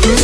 Hey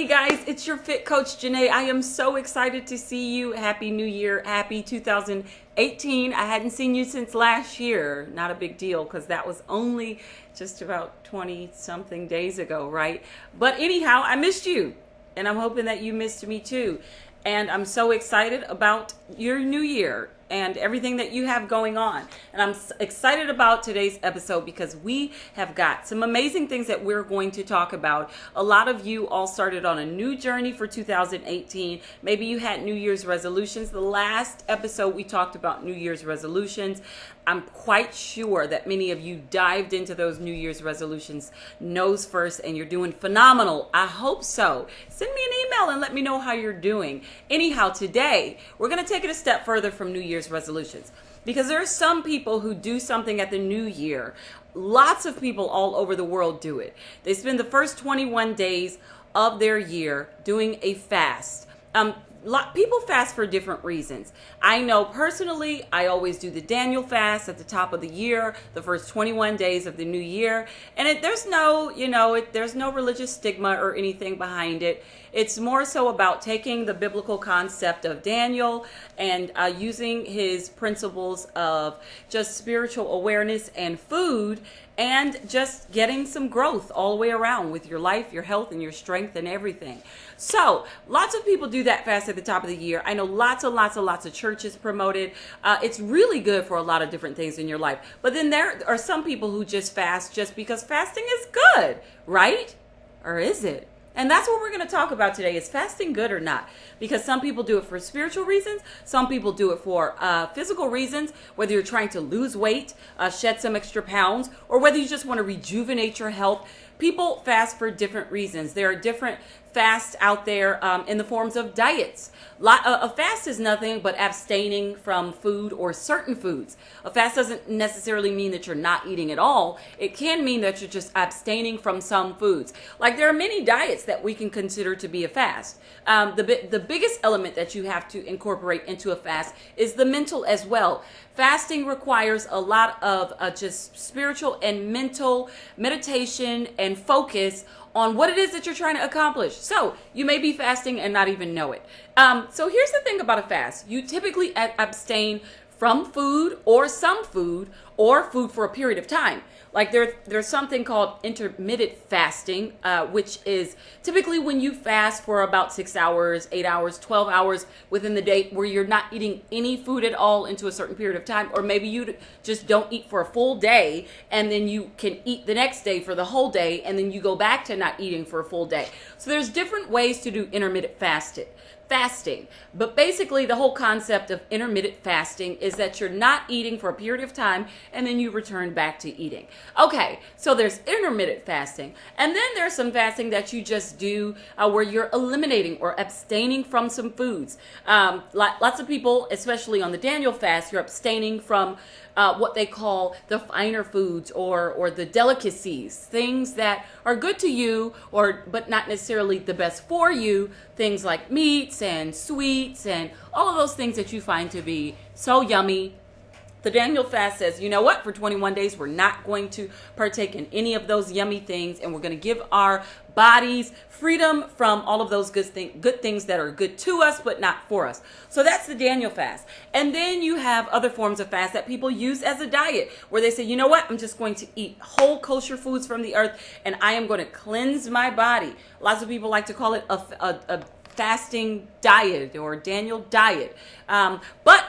guys, it's your Fit Coach Jene. I am so excited to see you. Happy New Year. Happy 2018. I hadn't seen you since last year. Not a big deal because that was only just about 20 something days ago, right? But anyhow, I missed you and I'm hoping that you missed me too. And I'm so excited about your new year and everything that you have going on. And I'm excited about today's episode because we have got some amazing things that we're going to talk about. A lot of you all started on a new journey for 2018. Maybe you had New Year's resolutions. The last episode we talked about New Year's resolutions. I'm quite sure that many of you dived into those New Year's resolutions nose first and you're doing phenomenal. I hope so. Send me an email and let me know how you're doing. Anyhow, today we're going to take it a step further from New Year's resolutions because there are some people who do something at the new year. Lots of people all over the world do it. They spend the first 21 days of their year doing a fast. People fast for different reasons. I know personally, I always do the Daniel fast at the top of the year, the first 21 days of the new year. And there's no, there's no religious stigma or anything behind it. It's more so about taking the biblical concept of Daniel and using his principles of just spiritual awareness and food and just getting some growth all the way around with your life, your health, and your strength and everything. So lots of people do that fast at the top of the year. I know lots of churches promote it. It's really good for a lot of different things in your life. But then there are some people who just fast just because fasting is good, right? Or is it? And that's what we're going to talk about today. Is fasting good or not? Because some people do it for spiritual reasons. Some people do it for physical reasons, whether you're trying to lose weight, shed some extra pounds, or whether you just want to rejuvenate your health. People fast for different reasons. There are different fasts out there in the forms of diets. A fast is nothing but abstaining from food or certain foods. A fast doesn't necessarily mean that you're not eating at all. It can mean that you're just abstaining from some foods. Like there are many diets that we can consider to be a fast. The biggest element that you have to incorporate into a fast is the mental as well. Fasting requires a lot of just spiritual and mental meditation and focus on what it is that you're trying to accomplish. So you may be fasting and not even know it. So here's the thing about a fast. You typically abstain from food or some food or food for a period of time. Like there's something called intermittent fasting, which is typically when you fast for about 6 hours, 8 hours, 12 hours within the day where you're not eating any food at all into a certain period of time. Or maybe you just don't eat for a full day and then you can eat the next day for the whole day and then you go back to not eating for a full day. So there's different ways to do intermittent fasting. But basically the whole concept of intermittent fasting is that you're not eating for a period of time and then you return back to eating. Okay, so there's intermittent fasting, and then there's some fasting that you just do where you're eliminating or abstaining from some foods. Lots of people, especially on the Daniel fast, you're abstaining from what they call the finer foods or the delicacies, things that are good to you but not necessarily the best for you, things like meats and sweets and all of those things that you find to be so yummy. The Daniel fast says, you know what, for 21 days, we're not going to partake in any of those yummy things, and we're going to give our bodies freedom from all of those good things that are good to us, but not for us. So that's the Daniel fast. And then you have other forms of fast that people use as a diet, where they say, you know what, I'm just going to eat whole kosher foods from the earth, and I am going to cleanse my body. Lots of people like to call it a fasting diet or Daniel diet. But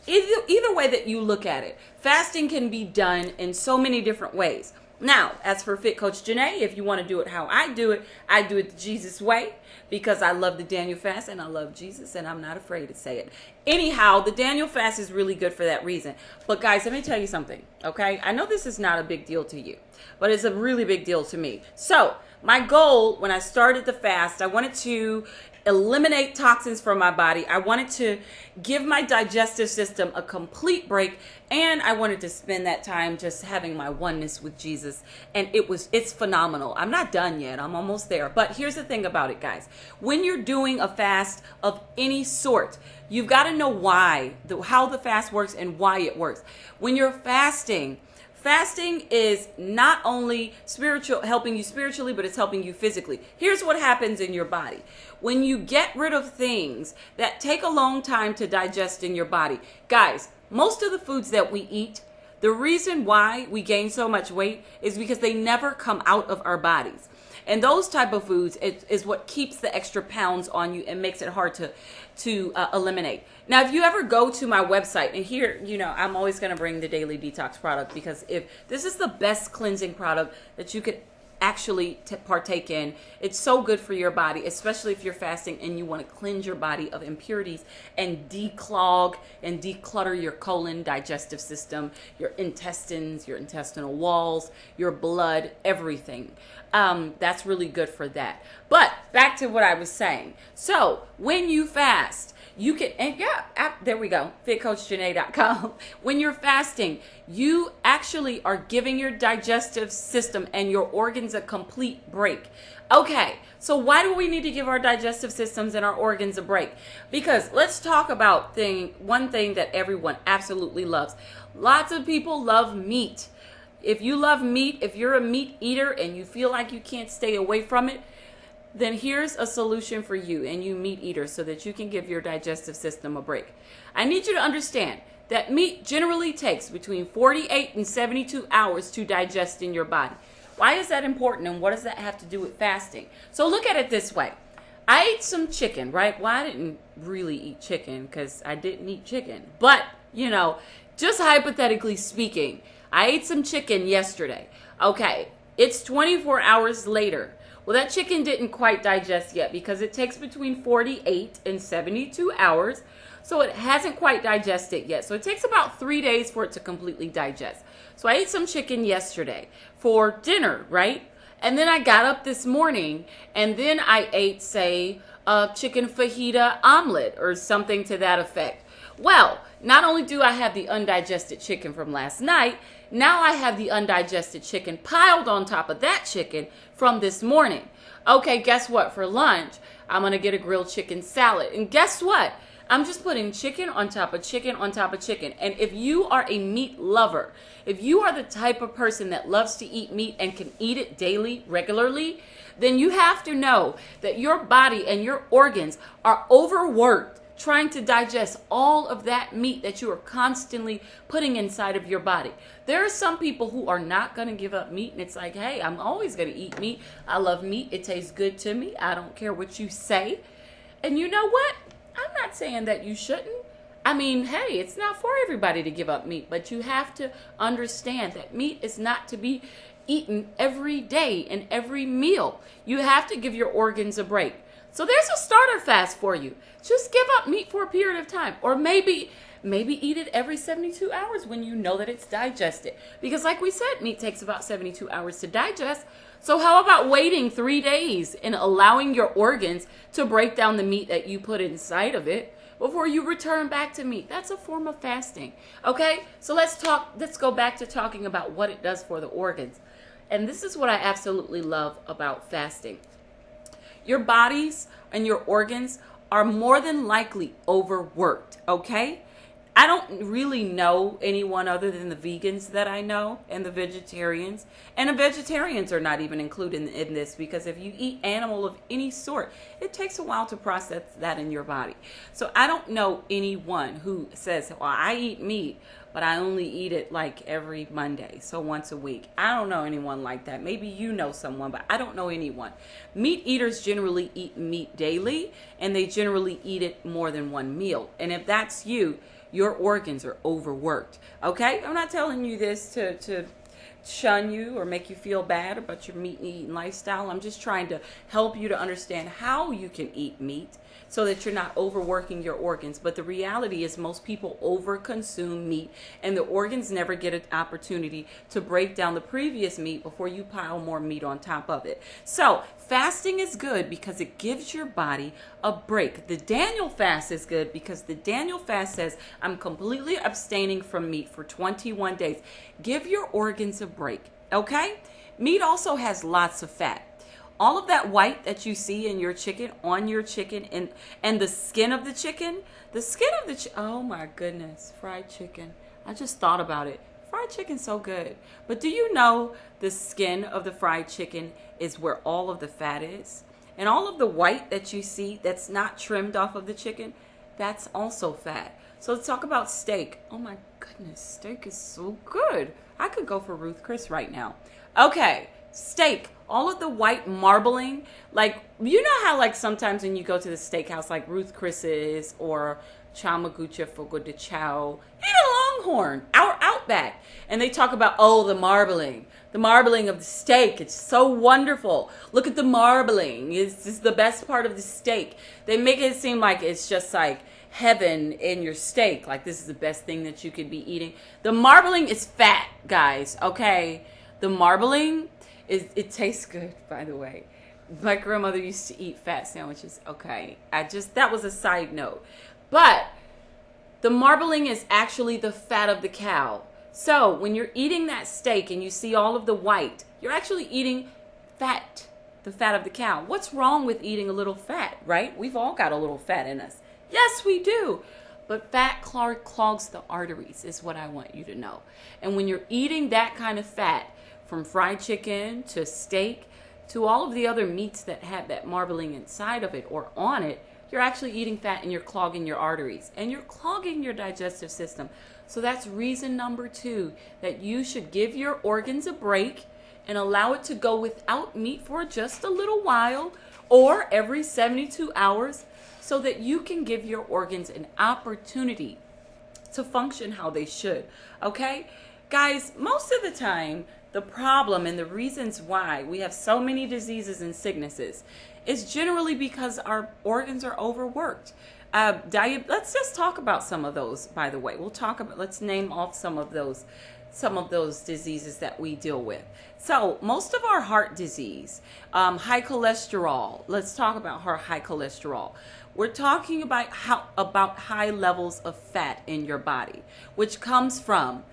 either way that you look at it, fasting can be done in so many different ways. Now, as for Fit Coach Jene, if you want to do it how I do it the Jesus way, because I love the Daniel fast and I love Jesus and I'm not afraid to say it. Anyhow, the Daniel fast is really good for that reason. But guys, let me tell you something, okay? I know this is not a big deal to you, but it's a really big deal to me. So my goal when I started the fast, I wanted to eliminate toxins from my body. I wanted to give my digestive system a complete break, and I wanted to spend that time just having my oneness with Jesus. And it's phenomenal. I'm not done yet. I'm almost there. But here's the thing about it, guys. When you're doing a fast of any sort, you've got to know how the fast works and why it works. When you're fasting is not only helping you spiritually, but it's helping you physically. Here's what happens in your body. When you get rid of things that take a long time to digest in your body, guys, most of the foods that we eat, the reason why we gain so much weight is because they never come out of our bodies. And those type of foods is what keeps the extra pounds on you and makes it hard to eliminate. Now, if you ever go to my website, and here, I'm always going to bring the Daily Detox product, because if this is the best cleansing product that you could actually partake in. It's so good for your body, especially if you're fasting and you want to cleanse your body of impurities and declog and declutter your colon, digestive system, your intestines, your intestinal walls, your blood, everything. That's really good for that. But back to what I was saying. So when you fast, you can, and there we go, fitcoachjene.com. When you're fasting, you actually are giving your digestive system and your organs a complete break. Okay, so why do we need to give our digestive systems and our organs a break? Because let's talk about one thing that everyone absolutely loves. Lots of people love meat. If you love meat, if you're a meat eater and you feel like you can't stay away from it, then here's a solution for you and you meat eaters so that you can give your digestive system a break. I need you to understand that meat generally takes between 48 and 72 hours to digest in your body. Why is that important, and what does that have to do with fasting? So look at it this way. I ate some chicken, right? Well, I didn't really eat chicken because I didn't eat chicken. But, just hypothetically speaking, I ate some chicken yesterday. Okay, it's 24 hours later. Well, that chicken didn't quite digest yet because it takes between 48 and 72 hours. So it hasn't quite digested yet. So it takes about 3 days for it to completely digest. So I ate some chicken yesterday for dinner, right? And then I got up this morning and then I ate, say, a chicken fajita omelet or something to that effect. Well, not only do I have the undigested chicken from last night, now I have the undigested chicken piled on top of that chicken from this morning. Okay, guess what? For lunch, I'm going to get a grilled chicken salad. And guess what? I'm just putting chicken on top of chicken on top of chicken. And if you are a meat lover, if you are the type of person that loves to eat meat and can eat it daily, regularly, then you have to know that your body and your organs are overworked trying to digest all of that meat that you are constantly putting inside of your body. There are some people who are not going to give up meat, and it's like, hey, I'm always going to eat meat. I love meat. It tastes good to me. I don't care what you say. And you know what? I'm not saying that you shouldn't. I mean, hey, it's not for everybody to give up meat, but you have to understand that meat is not to be eaten every day in every meal. You have to give your organs a break. So there's a starter fast for you. Just give up meat for a period of time, or maybe eat it every 72 hours when you know that it's digested. Because like we said, meat takes about 72 hours to digest. So how about waiting 3 days and allowing your organs to break down the meat that you put inside of it before you return back to meat? That's a form of fasting. Okay, so let's go back to talking about what it does for the organs. And this is what I absolutely love about fasting. Your bodies and your organs are more than likely overworked, okay? I don't really know anyone other than the vegans that I know and the vegetarians. And the vegetarians are not even included in this, because if you eat animal of any sort, it takes a while to process that in your body. So I don't know anyone who says, well, I eat meat, but I only eat it like every Monday, so once a week. I don't know anyone like that. Maybe you know someone, but I don't know anyone. Meat eaters generally eat meat daily, and they generally eat it more than one meal. And if that's you, your organs are overworked. Okay? I'm not telling you this shun you or make you feel bad about your meat eating lifestyle. I'm just trying to help you to understand how you can eat meat so that you're not overworking your organs. But the reality is most people overconsume meat, and the organs never get an opportunity to break down the previous meat before you pile more meat on top of it. So fasting is good because it gives your body a break. The Daniel fast is good because the Daniel fast says, I'm completely abstaining from meat for 21 days. Give your organs a break, okay? Meat also has lots of fat. All of that white that you see in your chicken, on your chicken, and the skin of the chicken, oh my goodness, fried chicken. I just thought about it. Fried chicken's so good. But do you know the skin of the fried chicken is where all of the fat is? And all of the white that you see that's not trimmed off of the chicken, that's also fat. So let's talk about steak. Oh my goodness, steak is so good. I could go for Ruth Chris right now. Okay, steak. All of the white marbling, like, you know how like sometimes when you go to the steakhouse like Ruth Chris's or Chamagucha Fogo de Chao, even Longhorn, our Outback, and they talk about, oh, the marbling of the steak. It's so wonderful. Look at the marbling. It's the best part of the steak. They make it seem like it's just like heaven in your steak. Like this is the best thing that you could be eating. The marbling is fat, guys, okay? The marbling it tastes good, by the way. My grandmother used to eat fat sandwiches. Okay, that was a side note. But the marbling is actually the fat of the cow. So when you're eating that steak and you see all of the white, you're actually eating fat, the fat of the cow. What's wrong with eating a little fat, right? We've all got a little fat in us. Yes, we do. But fat clogs the arteries is what I want you to know. And when you're eating that kind of fat, from fried chicken to steak to all of the other meats that have that marbling inside of it or on it, you're actually eating fat and you're clogging your arteries and you're clogging your digestive system. So that's reason number 2, that you should give your organs a break and allow it to go without meat for just a little while or every 72 hours so that you can give your organs an opportunity to function how they should. Okay? Guys, most of the time, the problem and the reasons why we have so many diseases and sicknesses is generally because our organs are overworked. Let's just talk about some of those, by the way. Let's name off some of those diseases that we deal with. So most of our heart disease, high cholesterol. Let's talk about high cholesterol. We're talking about high levels of fat in your body, which comes from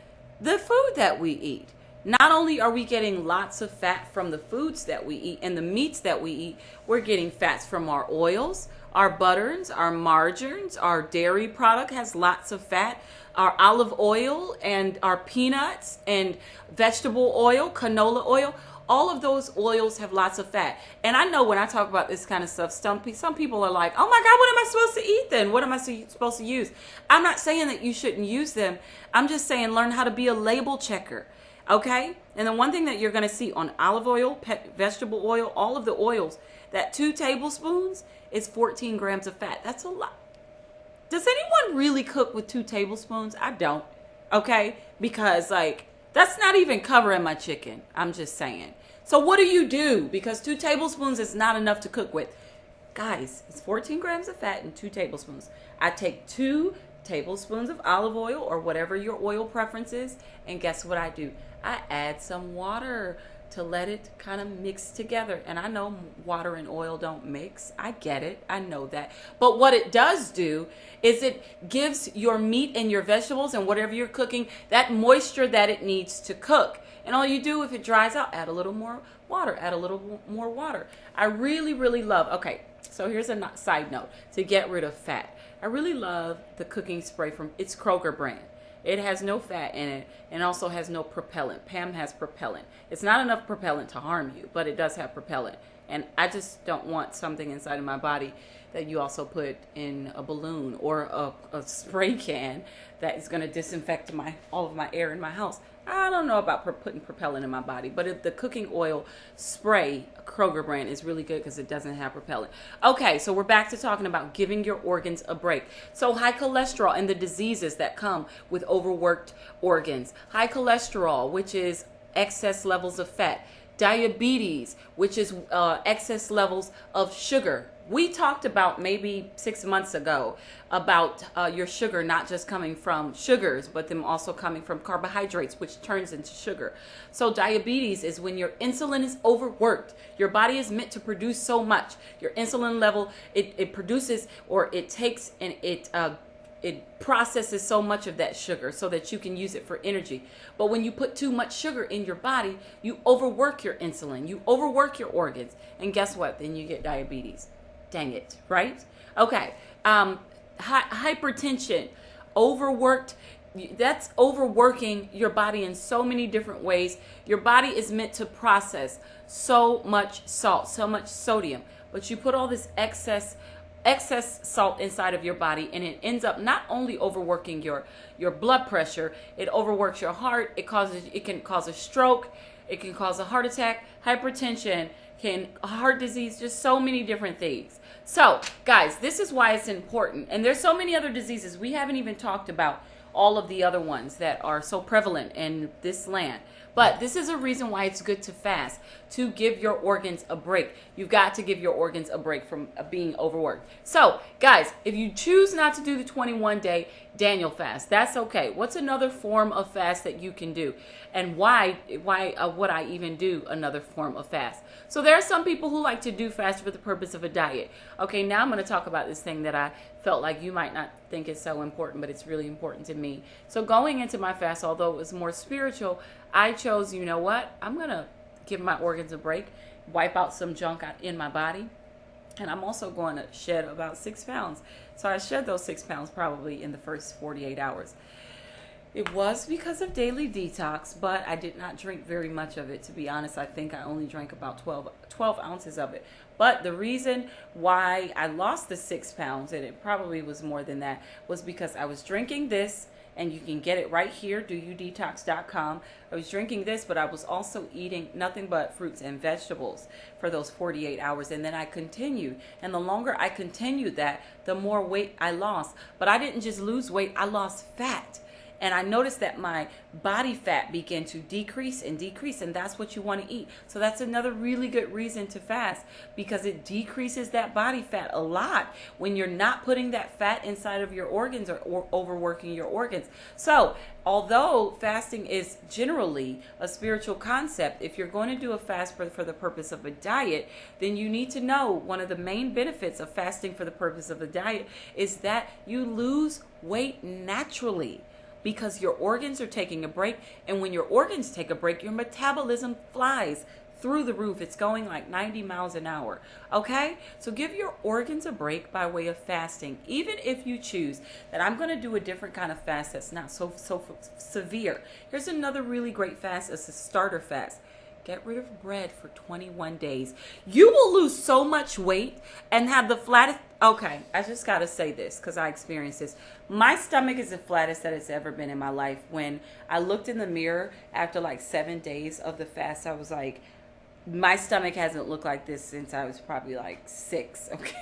the food that we eat. Not only are we getting lots of fat from the foods that we eat and the meats that we eat, we're getting fats from our oils, our butters, our margarines, our dairy product has lots of fat, our olive oil and our peanuts and vegetable oil, canola oil. All of those oils have lots of fat. And I know when I talk about this kind of stuff, some people are like, oh my God, what am I supposed to eat then? What am I supposed to use? I'm not saying that you shouldn't use them. I'm just saying learn how to be a label checker. Okay? And the one thing that you're going to see on olive oil, vegetable oil, all of the oils, that 2 tablespoons is 14 grams of fat. That's a lot. Does anyone really cook with 2 tablespoons? I don't. Okay? Because that's not even covering my chicken. I'm just saying. So what do you do? Because 2 tablespoons is not enough to cook with. Guys, it's 14 grams of fat and 2 tablespoons. I take 2 tablespoons of olive oil or whatever your oil preference is. And guess what I do? I add some water to let it kind of mix together. And I know water and oil don't mix. I get it. I know that. But what it does do is it gives your meat and your vegetables and whatever you're cooking that moisture that it needs to cook. And all you do, if it dries out, add a little more water, add a little more water. I really, really love, okay, so here's a side note to get rid of fat. I really love the cooking spray from its Kroger brand. It has no fat in it and also has no propellant. Pam has propellant. It's not enough propellant to harm you, but it does have propellant. And I just don't want something inside of my body that you also put in a balloon or a spray can that is going to disinfect all of my air in my house. I don't know about putting propellant in my body, but if the cooking oil spray, Kroger brand, is really good because it doesn't have propellant. Okay, so we're back to talking about giving your organs a break. So high cholesterol and the diseases that come with overworked organs. High cholesterol, which is excess levels of fat. Diabetes, which is excess levels of sugar. We talked about maybe 6 months ago about your sugar not just coming from sugars, but them also coming from carbohydrates, which turns into sugar. So diabetes is when your insulin is overworked. Your body is meant to produce so much. Your insulin level, it produces, or it takes, and it processes so much of that sugar so that you can use it for energy. But when you put too much sugar in your body, you overwork your insulin, you overwork your organs, and guess what? Then you get diabetes. Dang it, right? Okay. Hypertension, overworked. That's overworking your body in so many different ways. Your body is meant to process so much salt, so much sodium, but you put all this excess salt inside of your body, and it ends up not only overworking your blood pressure, it overworks your heart. It can cause a stroke, it can cause a heart attack, hypertension, heart disease, just so many different things. So guys, this is why it's important. And there's so many other diseases. We haven't even talked about all of the other ones that are so prevalent in this land. But this is a reason why it's good to fast, to give your organs a break. You've got to give your organs a break from being overworked. So guys, if you choose not to do the 21-day Daniel fast, that's okay. What's another form of fast that you can do? And why would I even do another form of fast? So there are some people who like to do fast for the purpose of a diet. Okay, now I'm going to talk about this thing that I felt like you might not think is so important, but it's really important to me. So going into my fast, although it was more spiritual, I chose, you know what? I'm going to give my organs a break, wipe out some junk in my body, and I'm also going to shed about 6 pounds. So I shed those 6 pounds probably in the first 48 hours. It was because of daily detox, but I did not drink very much of it. To be honest, I think I only drank about 12 ounces of it. But the reason why I lost the 6 pounds, and it probably was more than that, was because I was drinking this, and you can get it right here, doyoudetox.com. I was drinking this, but I was also eating nothing but fruits and vegetables for those 48 hours. And then I continued. And the longer I continued that, the more weight I lost. But I didn't just lose weight, I lost fat. And I noticed that my body fat began to decrease and decrease, and that's what you want to eat. So that's another really good reason to fast, because it decreases that body fat a lot when you're not putting that fat inside of your organs or overworking your organs. So although fasting is generally a spiritual concept, if you're going to do a fast for the purpose of a diet, then you need to know one of the main benefits of fasting for the purpose of a diet is that you lose weight naturally, because your organs are taking a break. And when your organs take a break, your metabolism flies through the roof. It's going like 90 miles an hour. Okay? So give your organs a break by way of fasting. Even if you choose that I'm going to do a different kind of fast that's not so severe. Here's another really great fast. It's a starter fast. Get rid of bread for 21 days. You will lose so much weight and have the flattest. Okay, I just got to say this because I experienced this. My stomach is the flattest that it's ever been in my life. When I looked in the mirror after like 7 days of the fast, I was like, my stomach hasn't looked like this since I was probably like 6. Okay,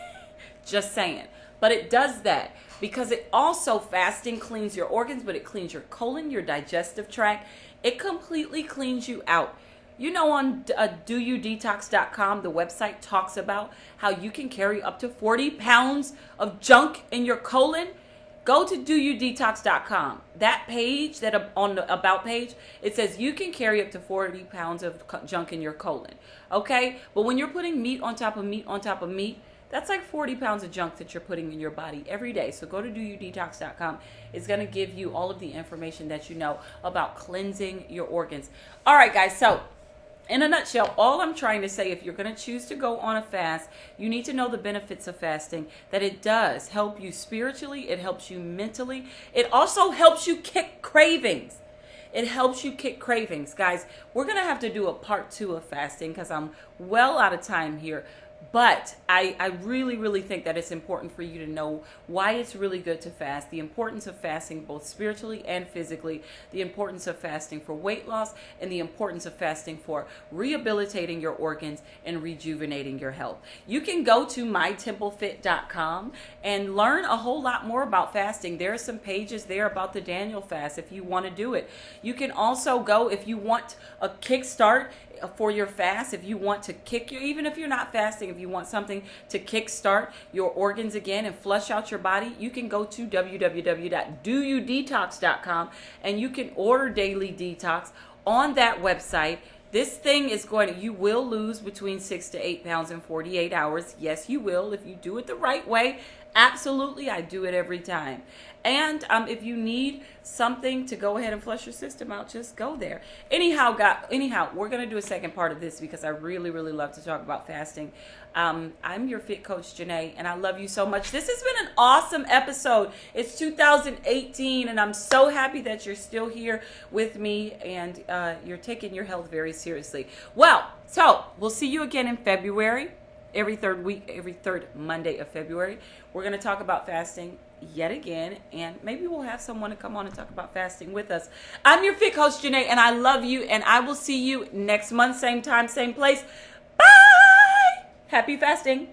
just saying. But it does that because it also, fasting cleans your organs, but it cleans your colon, your digestive tract. It completely cleans you out. You know, on doyoudetox.com, the website talks about how you can carry up to 40 pounds of junk in your colon. Go to doyoudetox.com. That page, on the About page, it says you can carry up to 40 pounds of junk in your colon. Okay? But when you're putting meat on top of meat on top of meat, that's like 40 pounds of junk that you're putting in your body every day. So go to doyoudetox.com. It's going to give you all of the information that you know about cleansing your organs. All right, guys. So in a nutshell, all I'm trying to say, if you're going to choose to go on a fast, you need to know the benefits of fasting, that it does help you spiritually, it helps you mentally, it also helps you kick cravings. It helps you kick cravings. Guys, we're going to have to do a part 2 of fasting because I'm well out of time here. But I really, really think that it's important for you to know why it's really good to fast, the importance of fasting both spiritually and physically, the importance of fasting for weight loss, and the importance of fasting for rehabilitating your organs and rejuvenating your health. You can go to mytemplefit.com and learn a whole lot more about fasting. There are some pages there about the Daniel fast if you want to do it. You can also go if you want a kickstart for your fast, if you want to even if you're not fasting, if you want something to kickstart your organs again and flush out your body, you can go to www.doyoudetox.com and you can order daily detox on that website. This thing is you will lose between 6 to 8 pounds in 48 hours. Yes, you will if you do it the right way. Absolutely, I do it every time. And if you need something to go ahead and flush your system out, just go there. Anyhow, we're going to do a second part of this because I really, really love to talk about fasting. I'm your fit coach, Jene, and I love you so much. This has been an awesome episode. It's 2018, and I'm so happy that you're still here with me and you're taking your health very seriously. Well, so we'll see you again in February. Every third Monday of February, we're going to talk about fasting yet again, and maybe we'll have someone to come on and talk about fasting with us. I'm your fit coach, Jene, and I love you, and I will see you next month, same time, same place. Bye! Happy fasting!